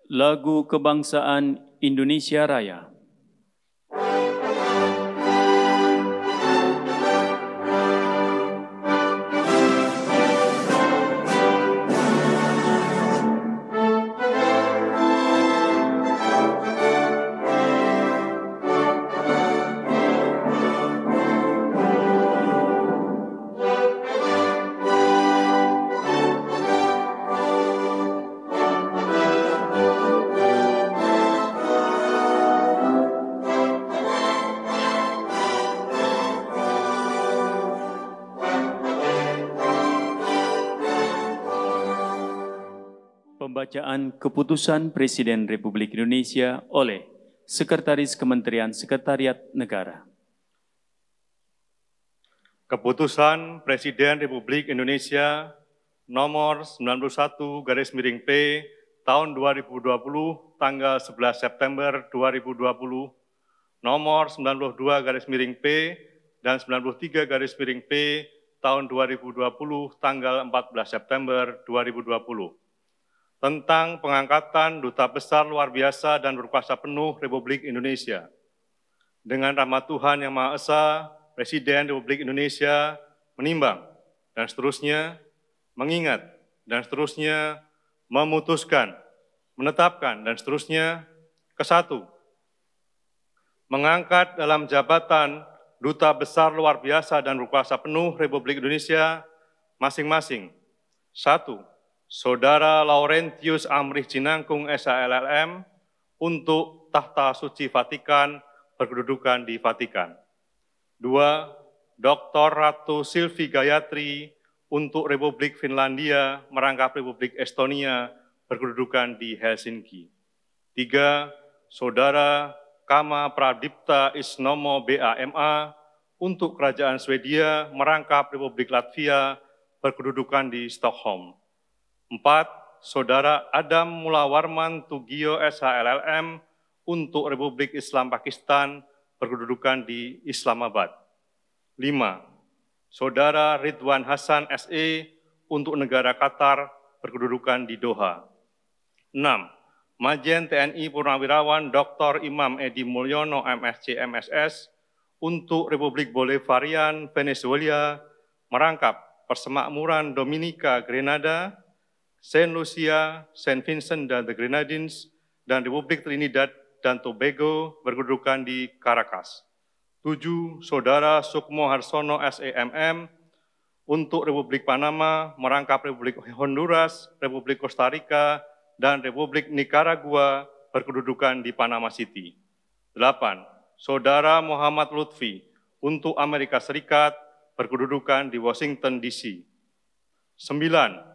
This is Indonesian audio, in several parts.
Lagu Kebangsaan Indonesia Raya. Pembacaan Keputusan Presiden Republik Indonesia oleh Sekretaris Kementerian Sekretariat Negara. Keputusan Presiden Republik Indonesia nomor 91/P tahun 2020 tanggal 11 September 2020, nomor 92/P dan 93/P tahun 2020 tanggal 14 September 2020. Tentang pengangkatan Duta Besar Luar Biasa dan Berkuasa Penuh Republik Indonesia. Dengan rahmat Tuhan Yang Maha Esa, Presiden Republik Indonesia menimbang dan seterusnya, mengingat dan seterusnya, memutuskan, menetapkan dan seterusnya, ke-1, mengangkat dalam jabatan Duta Besar Luar Biasa dan Berkuasa Penuh Republik Indonesia masing-masing. 1. Saudara Laurentius Amrih Jinangkung SHLLM untuk Tahta Suci Vatikan berkedudukan di Vatikan. 2. Dr. Ratu Silvi Gayatri untuk Republik Finlandia merangkap Republik Estonia berkedudukan di Helsinki. 3. Saudara Kama Pradipta Isnomo BAMA untuk Kerajaan Swedia merangkap Republik Latvia berkedudukan di Stockholm. 4. Saudara Adam Mulawarman Tugio SHLLM untuk Republik Islam Pakistan berkedudukan di Islamabad. 5. Saudara Ridwan Hasan SE untuk negara Qatar berkedudukan di Doha. 6. Majen TNI Purnawirawan Dr. Imam Edi Mulyono MSc MSS untuk Republik Bolivarian Venezuela merangkap Persemakmuran Dominika Grenada, Saint Lucia, Saint Vincent dan the Grenadines, dan Republik Trinidad dan Tobago berkedudukan di Caracas. 7. Saudara Sukmo Harsono SEMM untuk Republik Panama merangkap Republik Honduras, Republik Costa Rica, dan Republik Nicaragua berkedudukan di Panama City. 8. Saudara Muhammad Lutfi untuk Amerika Serikat berkedudukan di Washington DC. 9.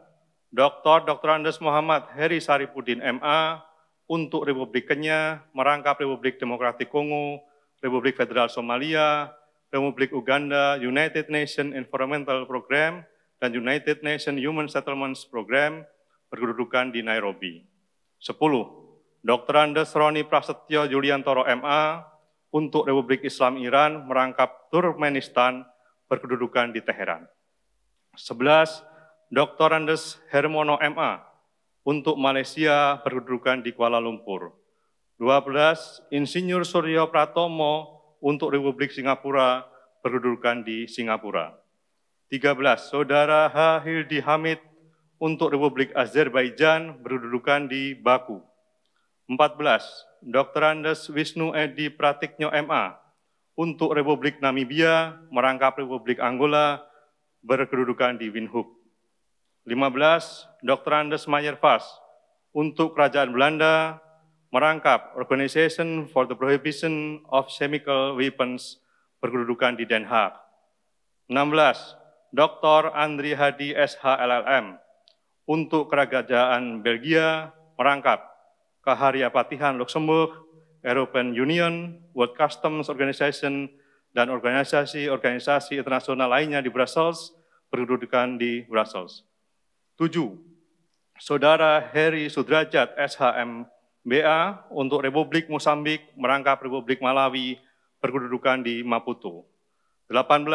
Dr. Andes Muhammad Heri Saripudin MA untuk Republik Kenya merangkap Republik Demokratik Kongo, Republik Federal Somalia, Republik Uganda, United Nations Environmental Program, dan United Nations Human Settlements Program berkedudukan di Nairobi. 10. Dr. Andes Roni Prasetyo Yuliantoro MA untuk Republik Islam Iran merangkap Turkmenistan berkedudukan di Teheran. 11. Dr. Andes Hermono MA untuk Malaysia berkedudukan di Kuala Lumpur. 12. Insinyur Suryo Pratomo untuk Republik Singapura berkedudukan di Singapura. 13. Saudara H. Hildi Hamid untuk Republik Azerbaijan berkedudukan di Baku. 14. Dr. Andes Wisnu Edi Pratiknyo MA untuk Republik Namibia merangkap Republik Angola berkedudukan di Windhoek. 15. Dr. Andes Mayer Vas untuk Kerajaan Belanda merangkap Organization for the Prohibition of Chemical Weapons berkedudukan di Den Haag. 16. Dr. Andri Hadi SHLLM untuk Kerajaan Belgia merangkap Kaharyapatihan Luxembourg, European Union, World Customs Organization, dan organisasi-organisasi internasional lainnya di Brussels berkedudukan di Brussels. 7. Saudara Heri Sudrajat SHMBA untuk Republik Mosambik merangkap Republik Malawi berkedudukan di Maputo. 18.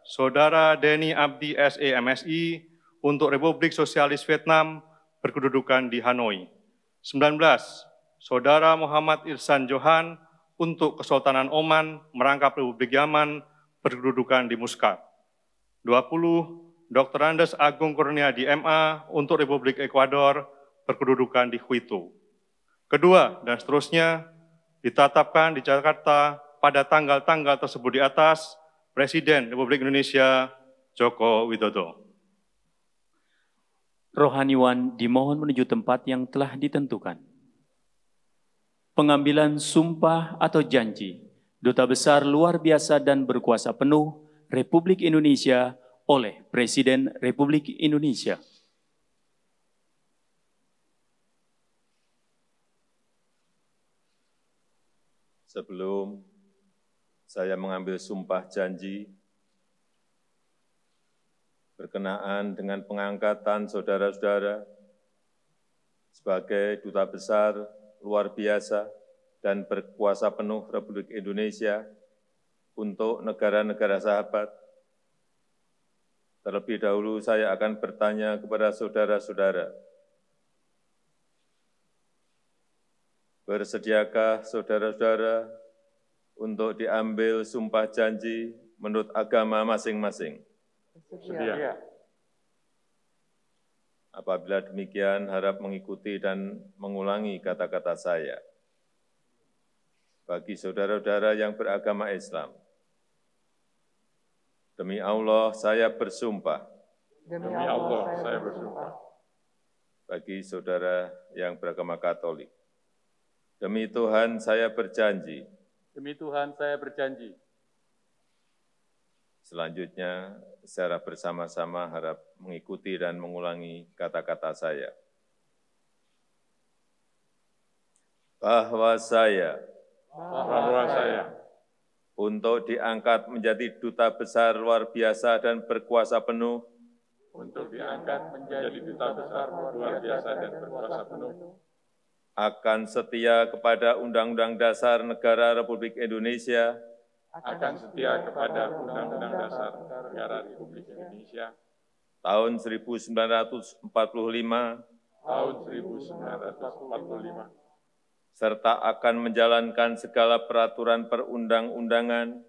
Saudara Denny Abdi SE MSI untuk Republik Sosialis Vietnam berkedudukan di Hanoi. 19. Saudara Muhammad Irsan Johan untuk Kesultanan Oman merangkap Republik Yaman berkedudukan di Muscat. 20. Dr. Andes Agung Kurniadi MA untuk Republik Ekuador berkedudukan di Quito. Kedua, dan seterusnya, ditetapkan di Jakarta pada tanggal-tanggal tersebut di atas Presiden Republik Indonesia Joko Widodo. Rohaniwan dimohon menuju tempat yang telah ditentukan. Pengambilan sumpah atau janji Duta Besar Luar Biasa dan Berkuasa Penuh Republik Indonesia oleh Presiden Republik Indonesia. Sebelum saya mengambil sumpah janji berkenaan dengan pengangkatan saudara-saudara sebagai Duta Besar Luar Biasa dan Berkuasa Penuh Republik Indonesia untuk negara-negara sahabat, terlebih dahulu saya akan bertanya kepada saudara-saudara, bersediakah saudara-saudara untuk diambil sumpah janji menurut agama masing-masing? Sedia. Apabila demikian, harap mengikuti dan mengulangi kata-kata saya. Bagi saudara-saudara yang beragama Islam, demi Allah saya bersumpah. Demi Allah saya bersumpah. Bagi saudara yang beragama Katolik, demi Tuhan saya berjanji. Demi Tuhan saya berjanji. Selanjutnya, secara bersama-sama harap mengikuti dan mengulangi kata-kata saya. Bahwa saya untuk diangkat menjadi Duta Besar Luar Biasa dan Berkuasa Penuh akan setia kepada Undang-Undang Dasar Negara Republik Indonesia tahun 1945 serta akan menjalankan segala peraturan perundang-undangan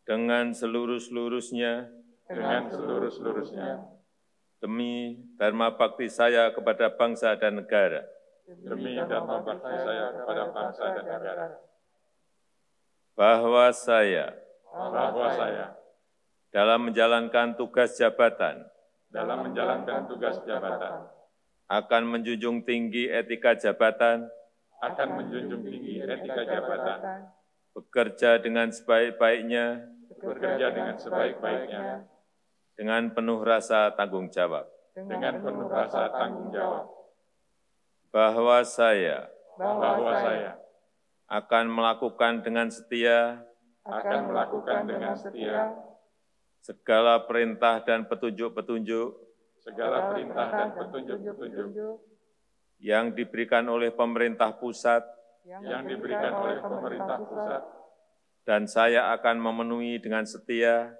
dengan seluruh-seluruhnya demi dharma bakti saya kepada bangsa dan negara. Bahwa saya dalam menjalankan tugas jabatan akan menjunjung tinggi etika jabatan, bekerja dengan sebaik-baiknya, dengan penuh rasa tanggung jawab. Bahwa saya akan melakukan dengan setia segala perintah dan petunjuk-petunjuk yang diberikan oleh pemerintah pusat, dan saya akan memenuhi dengan setia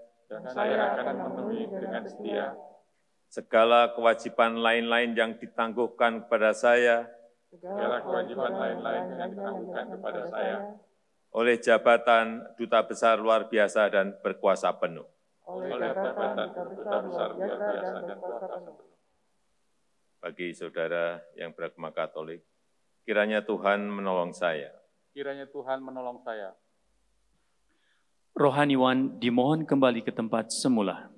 segala kewajiban lain-lain yang ditangguhkan kepada saya oleh jabatan Duta Besar Luar Biasa dan Berkuasa Penuh. Bagi saudara yang beragama Katolik, kiranya Tuhan menolong saya. Rohaniwan dimohon kembali ke tempat semula.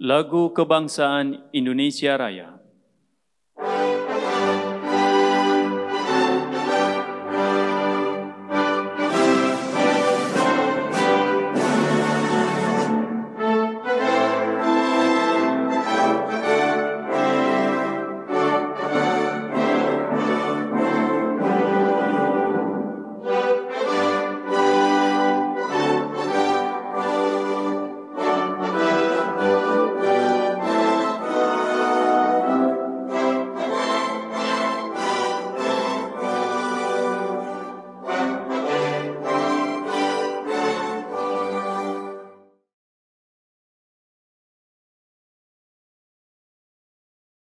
Lagu Kebangsaan Indonesia Raya.